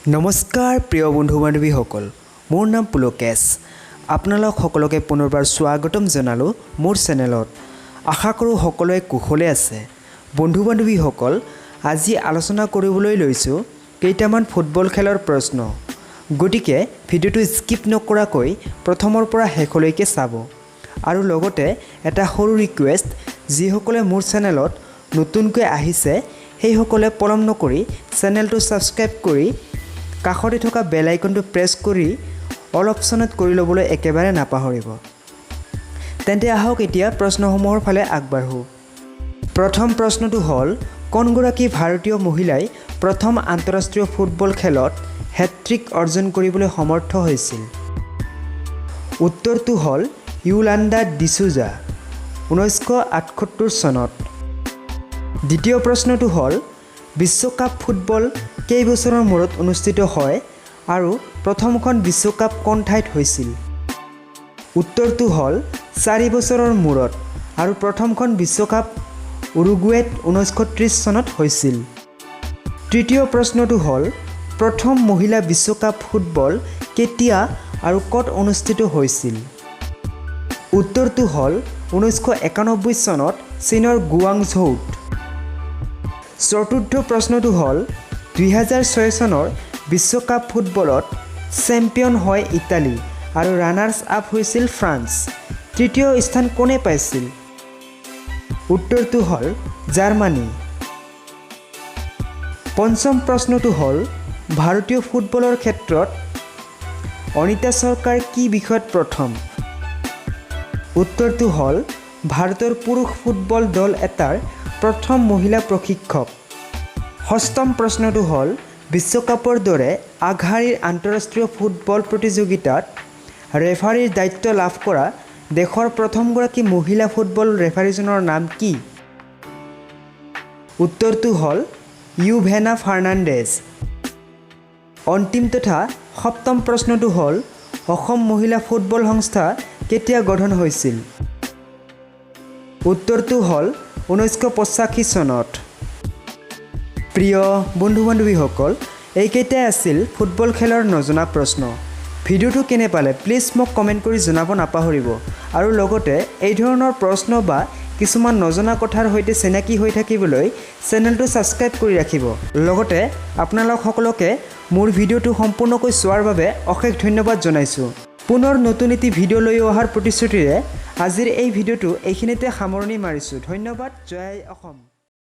নমস্কাৰ প্ৰিয় বন্ধু বান্ধৱীসকল, মোৰ নাম পুলকেশ। আপোনালোক সকলোকে পুনৰবাৰ স্বাগতম জনালোঁ মোৰ চেনেলত। আশা কৰোঁ সকলোৱে কুশলে আছে। বন্ধু বান্ধৱীসকল, আজি আলোচনা কৰিবলৈ লৈছোঁ কেইটামান ফুটবল খেলৰ প্ৰশ্ন। গতিকে ভিডিঅ'টো স্কিপ নকৰাকৈ প্ৰথমৰ পৰা শেষলৈকে চাব। আৰু লগতে এটা সৰু ৰিকুৱেষ্ট, যিসকলে মোৰ চেনেলত নতুনকৈ আহিছে সেইসকলে পলম নকৰি চেনেলটো ছাবস্ক্ৰাইব কৰি কাষতে থকা বেল আইকনটো প্ৰেছ কৰি অল অপশ্যনত কৰি ল'বলৈ একেবাৰে নাপাহৰিব। তেন্তে আহক এতিয়া প্ৰশ্নসমূহৰ ফালে আগবাঢ়োঁ। প্ৰথম প্ৰশ্নটো হ'ল, কোনগৰাকী ভাৰতীয় মহিলাই প্ৰথম আন্তঃৰাষ্ট্ৰীয় ফুটবল খেলত হেট্ৰিক অৰ্জন কৰিবলৈ সমৰ্থ হৈছিল? উত্তৰটো হ'ল ইউলাণ্ডা ডিচুজা, 1978 চনত। দ্বিতীয় প্ৰশ্নটো হ'ল, বিশ্বকাপ ফুটবল কেইবছৰৰ মূৰত অনুষ্ঠিত হয় আৰু প্ৰথমখন বিশ্বকাপ কোন ঠাইত হৈছিল? উত্তৰটো হ'ল 4 বছৰৰ মূৰত আৰু প্ৰথমখন বিশ্বকাপ উৰুগুৱেত 1930 চনত হৈছিল। তৃতীয় প্ৰশ্নটো হ'ল, প্ৰথম মহিলা বিশ্বকাপ ফুটবল কেতিয়া আৰু ক'ত অনুষ্ঠিত হৈছিল? উত্তৰটো হ'ল 1991 চনত চীনৰ গুৱাংঝৌত। চতুৰ্থ প্ৰশ্নটো হ'ল, 2006 চনৰ বিশ্বকাপ ফুটবলত চেম্পিয়ন হয় ইটালী আৰু ৰানাৰ্ছ আপ হৈছিল ফ্ৰান্স। তৃতীয় স্থান কোনে পাইছিল? উত্তৰটো হ'ল জাৰ্মানী। পঞ্চম প্ৰশ্নটো হ'ল, ভাৰতীয় ফুটবলৰ ক্ষেত্ৰত অনিতা চৰকাৰ কি বিষয়ত প্ৰথম? উত্তৰটো হ'ল ভাৰতৰ পুৰুষ ফুটবল দল এটাৰ প্ৰথম মহিলা প্ৰশিক্ষক। ষষ্ঠম প্ৰশ্নটো হ'ল, বিশ্বকাপৰ দৰে আগশাৰীৰ আন্তঃৰাষ্ট্ৰীয় ফুটবল প্ৰতিযোগিতাত ৰেফাৰীৰ দায়িত্ব লাভ কৰা দেশৰ প্ৰথমগৰাকী মহিলা ফুটবল ৰেফাৰীজনৰ নাম কি? উত্তৰটো হ'ল ইউভেনা ফাৰ্নাণ্ডেজ। অন্তিম তথা সপ্তম প্ৰশ্নটো হ'ল, অসম মহিলা ফুটবল সংস্থা কেতিয়া গঠন হৈছিল? উত্তৰটো হ'ল 1985 চনত। প্ৰিয় বন্ধু বান্ধৱীসকল, এইকেইটাই আছিল ফুটবল খেলৰ নজনা প্ৰশ্ন। ভিডিঅ'টো কেনে পালে প্লিজ মোক কমেণ্ট কৰি জনাব নাপাহৰিব। আৰু লগতে এই ধৰণৰ প্ৰশ্ন বা কিছুমান নজনা কথাৰ সৈতে চিনাকি হৈ থাকিবলৈ চেনেলটো ছাবস্ক্ৰাইব কৰি ৰাখিব। লগতে আপোনালোক সকলোকে মোৰ ভিডিঅ'টো সম্পূৰ্ণকৈ চোৱাৰ বাবে অশেষ ধন্যবাদ জনাইছোঁ। পুনৰ নতুন এটি ভিডিঅ' লৈ অহাৰ প্ৰতিশ্ৰুতিৰে আজিৰ এই ভিডিঅ'টো এইখিনিতে সামৰণি মাৰিছোঁ। ধন্যবাদ। জয় অসম।